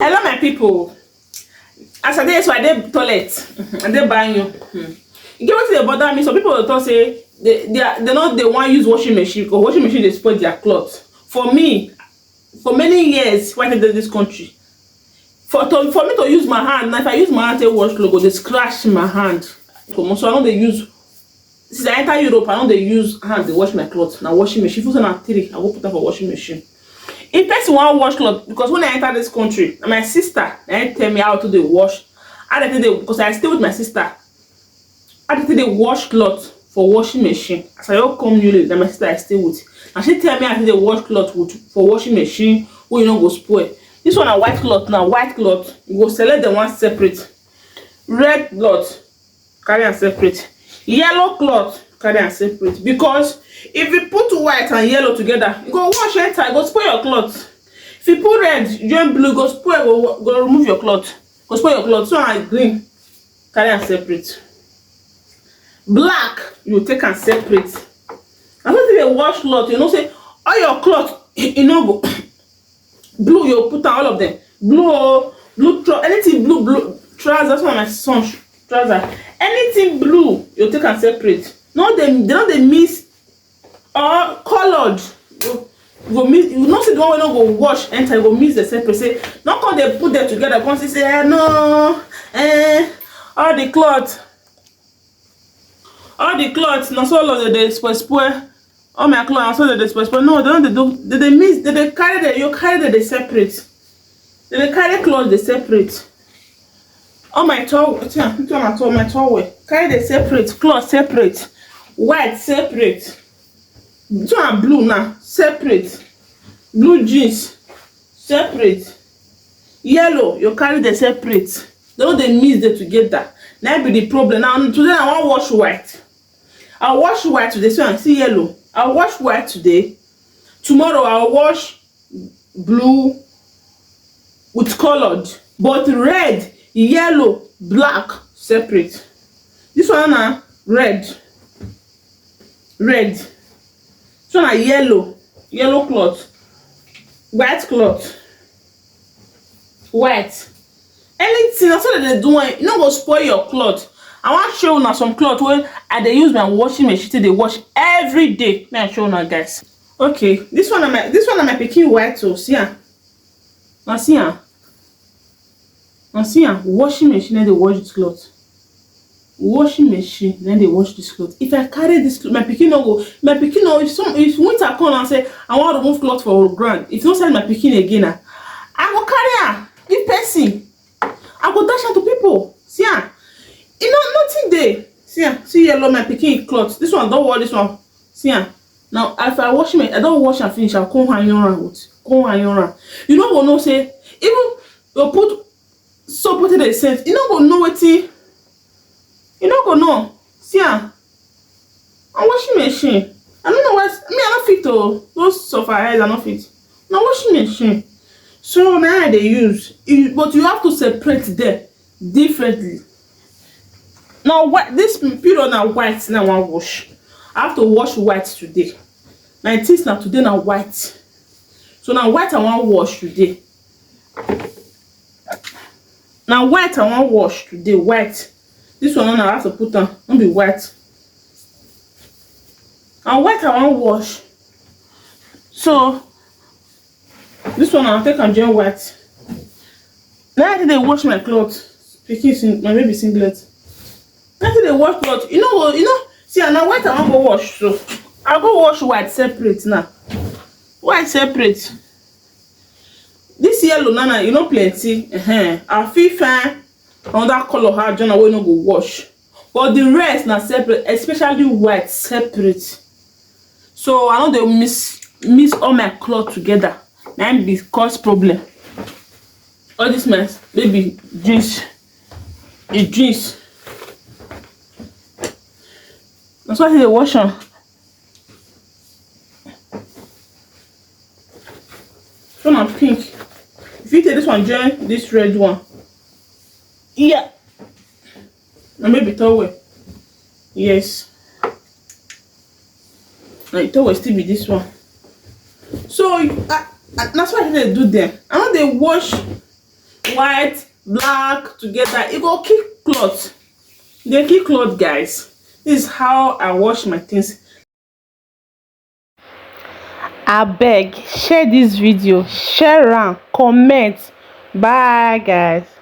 Hello my people. As I dey so I dey toilet. I dey buying you. You get wetin dey bother me? Some people dey talk say they not dey wan use washing machine because washing machine dey spoil their cloth. For me, for many years when I dey this country, for me to use my hand, now if I use my hand to wash cloth, go dey scratch my hand. So I no dey use. Since I enter Europe, I no dey use hand dey wash my cloth. Na washing machine. If you say na 3, I go put am for washing machine. If person wan wash cloth, because when I enter this country, na my sister na tell me how to dey wash. How they dey, because I stay with my sister. How they dey wash cloth for washing machine. As I just come newly, na my sister I stay with. And she tell me how to wash cloth for washing machine wey no go spoil. This one na white cloth now. White cloth, you go select the one separate. Red cloth, carry am separate. Yellow cloth, carry am separate. Because if you put white and yellow together, you go wash enter, you go spoil your cloth. If you put red join blue, go spoil, go remove your cloth, go spoil your cloth. So na green, carry am separate. Black, you take am separate. And when you dey wash cloth, you know say all your cloth you no go blue, you put am all of them. Blue anything blue trousers, one my son trouser. Anything blue, you take am separate. They no dey mix or colored. Go mix. You know see the one wey no go wash enter, you go mix the separate. Say no come dey put them together. Come say no, all the cloth na so all of them dey spoil. All my cloth na so they dey spoil. No, they no dey do. They mix. They carry the, you carry the separate. They carry cloth the separate. All my towel, my towel, carry the separate, cloth separate, white separate. This one blue now, separate. Blue jeans, separate. Yellow, you carry the separate. They no dey mix them together. Now be the problem. Now today I wan wash white. I wash white today. So I see yellow. I wash white today. Tomorrow I wash blue with colored, but red, yellow, black separate. This one na red. This one na yellow cloth, white cloth, white. Anything that's what they do, you no go spoil your cloth. I want to show you now some cloth where I dey use my washing machine to dey wash every day. May I show you now, guys. Okay, this one na my pikin white. So see am. Now see am. Washing machine then they wash this cloth. Washing machine then they wash this cloth. If I carry this cloth, my pikin no go. My pikin no. If winter come and say I want to remove cloth for ground, if you don't send my pikin again, I go carry am. Give person. I go dash am to people. See am. You know nothing there. See am. See yellow my pikin cloth. This one don't wash this one. See am. Now if I wash it, I don't wash and finish. I'll come hang around with. You no go know say even you put soap with the scent. You no go know wetin. You no go know. See am. And washing machine. I don't know what me. I not fit to those sofa heads. I not fit. Now washing machine. So now they use, but you have to separate them differently. Now what this period now white now I wash. I have to wash white today. My teeth now today now white. So now white I want wash today. Now white I want wash today. White. This one now I have to put on. Don't be white. And white I want wash. So this one I'll take and join white. Now I think they wash my clothes. My baby singlet. Now I think they wash clothes. You know. See, now white I want go wash. So I'll go wash white separate now. White separate. This yellow nana, you know plenty. I feel fine. Another color hard John away no go wash. But the rest now separate, especially white separate. So I know they miss all my clothes together. Now be cause problem. All this mess, baby jeans. It's jeans. That's why they wash them. This one is pink. If you take this one, join this red one. Yeah. And maybe towel. Yes. Now the towel still be this one. So that's why they do them. I know they wash white, black together, e go kill cloth. Dey kill cloth, guys. This is how I wash my things. Abeg, share this video, share am, comment. Bye guys.